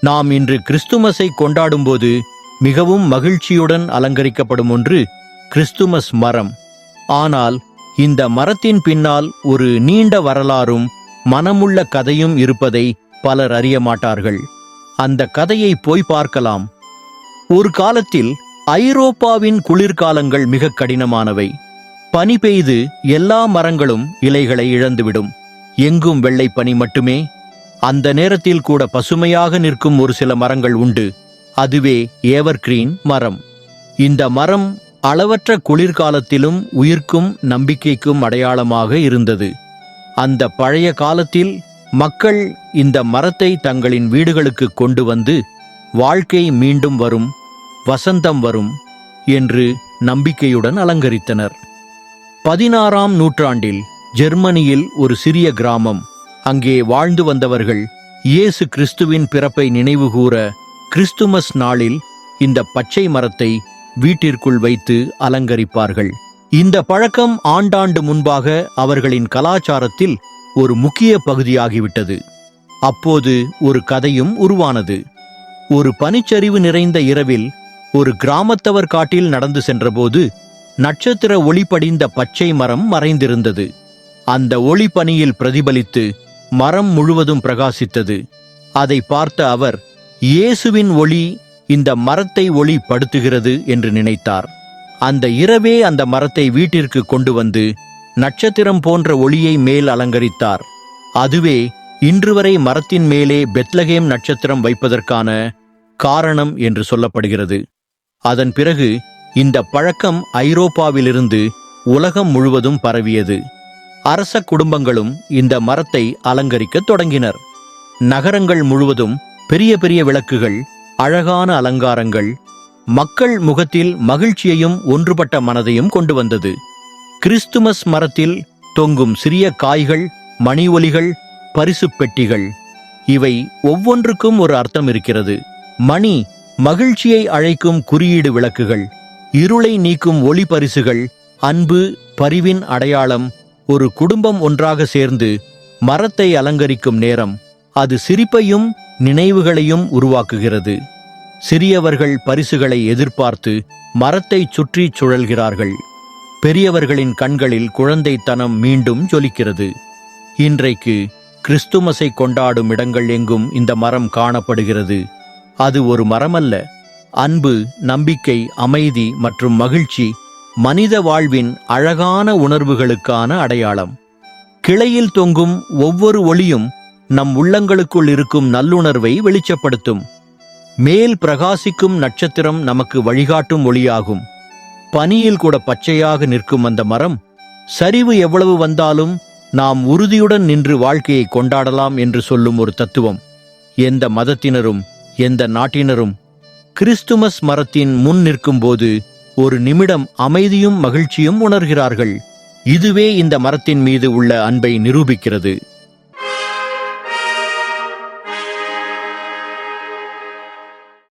நாம் இன்று கிறிஸ்துமஸை கொண்டாடும்போது மிகவும் மகிழ்ச்சியுடன் அலங்கரிக்கப்படும் ஒன்று கிறிஸ்துமஸ் மரம். ஆனால் இந்த மரத்தின் பின்னால் ஒரு நீண்ட வரலாறும் மனமுள்ள கதையும் இருப்பதை பலர் அறிய மாட்டார்கள். அந்த கதையை போய் பார்க்கலாம். ஒரு காலத்தில் ஐரோப்பாவின் குளிர்காலங்கள் மிக கடினமானவை. பனி பெய்து எல்லா மரங்களும் இலைகளை இழந்துவிடும். எங்கும் வெள்ளை பனி மட்டுமே. அந்த நேரத்தில் கூட பசுமையாக நிற்கும் ஒரு சில மரங்கள் உண்டு. அதுவே எவர்கிரீன் மரம். இந்த மரம் அளவற்ற குளிர்காலத்திலும் உயிர்க்கும் நம்பிக்கைக்கும் அடையாளமாக இருந்தது. அந்த பழைய காலத்தில் மக்கள் இந்த மரத்தை தங்களின் வீடுகளுக்கு கொண்டு வந்து வாழ்க்கை மீண்டும் வரும், வசந்தம் வரும் என்று நம்பிக்கையுடன் அலங்கரித்தனர். 16ஆம் நூற்றாண்டில் ஜெர்மனியில் ஒரு சிறிய கிராமம். அங்கே வாழ்ந்து வந்தவர்கள் இயேசு கிறிஸ்துவின் பிறப்பை நினைவுகூர கிறிஸ்துமஸ் நாளில் இந்த பச்சை மரத்தை வீட்டிற்குள் வைத்து அலங்கரிப்பார்கள். இந்த பழக்கம் ஆண்டாண்டு முன்பாக அவர்களின் கலாச்சாரத்தில் ஒரு முக்கிய பகுதியாகிவிட்டது. அப்போது ஒரு கதையும் உருவானது. ஒரு பனிச்சரிவு நிறைந்த இரவில் ஒரு கிராமத்தவர் காட்டில் நடந்து சென்றபோது நட்சத்திர ஒளி படிந்த பச்சை மரம் மறைந்திருந்தது. அந்த ஒளி பனியில் பிரதிபலித்து மரம் முழுவதும் பிரகாசித்தது. அதை பார்த்த அவர், இயேசுவின் ஒளி இந்த மரத்தை ஒளி படுத்துகிறது என்று நினைத்தார். அந்த இரவே அந்த மரத்தை வீட்டிற்கு கொண்டு வந்து நட்சத்திரம் போன்ற ஒளியை மேல் அலங்கரித்தார். அதுவே இன்று வரை மரத்தின் மேலே பெத்லகேம் நட்சத்திரம் வைப்பதற்கான காரணம் என்று சொல்லப்படுகிறது. அதன் பிறகு இந்த பழக்கம் ஐரோப்பாவிலிருந்து உலகம் முழுவதும் பரவியது. அரச குடும்பங்களும் இந்த மரத்தை அலங்கரிக்கத் தொடங்கினர். நகரங்கள் முழுவதும் பெரிய பெரிய விளக்குகள், அழகான அலங்காரங்கள் மக்கள் முகத்தில் மகிழ்ச்சியையும் ஒன்றுபட்ட மனதையும் கொண்டு வந்தது. கிறிஸ்துமஸ் மரத்தில் தொங்கும் சிறிய காய்கள், மணி ஒலிகள், பரிசுப் பெட்டிகள், இவை ஒவ்வொன்றுக்கும் ஒரு அர்த்தம் இருக்கிறது. மணி மகிழ்ச்சியை அழைக்கும் குறியீடு விளக்குகள், இருளை நீக்கும் ஒளி பரிசுகள், அன்பு பரிவின் அடையாளம். ஒரு குடும்பம் ஒன்றாக சேர்ந்து மரத்தை அலங்கரிக்கும் நேரம் அது சிரிப்பையும் நினைவுகளையும் உருவாக்குகிறது. சிறியவர்கள் பரிசுகளை எதிர்பார்த்து மரத்தை சுற்றி சுழல்கிறார்கள். பெரியவர்களின் கண்களில் குழந்தைத்தனம் மீண்டும் ஜொலிக்கிறது. இன்றைக்கு கிறிஸ்துமஸை கொண்டாடும் இடங்கள் எங்கும் இந்த மரம் காணப்படுகிறது. அது ஒரு மரமல்ல, அன்பு, நம்பிக்கை, அமைதி மற்றும் மகிழ்ச்சி, மனித வாழ்வின் அழகான உணர்வுகளுக்கான அடையாளம். கிளையில் தொங்கும் ஒவ்வொரு ஒளியும் நம் உள்ளங்களுக்குள் இருக்கும் நல்லுணர்வை வெளிச்சப்படுத்தும். மேல் பிரகாசிக்கும் நட்சத்திரம் நமக்கு வழிகாட்டும் ஒளியாகும். பனியில் கூட பச்சையாக நிற்கும் அந்த மரம், சரிவு எவ்வளவு வந்தாலும் நாம் உறுதியுடன் நின்று வாழ்க்கையை கொண்டாடலாம் என்று சொல்லும் ஒரு தத்துவம். எந்த மதத்தினரும் எந்த நாட்டினரும் கிறிஸ்துமஸ் மரத்தின் முன் நிற்கும்போது ஒரு நிமிடம் அமைதியும் மகிழ்ச்சியும் உணர்கிறார்கள். இதுவே இந்த மரத்தின் மீது உள்ள அன்பை நிரூபிக்கிறது.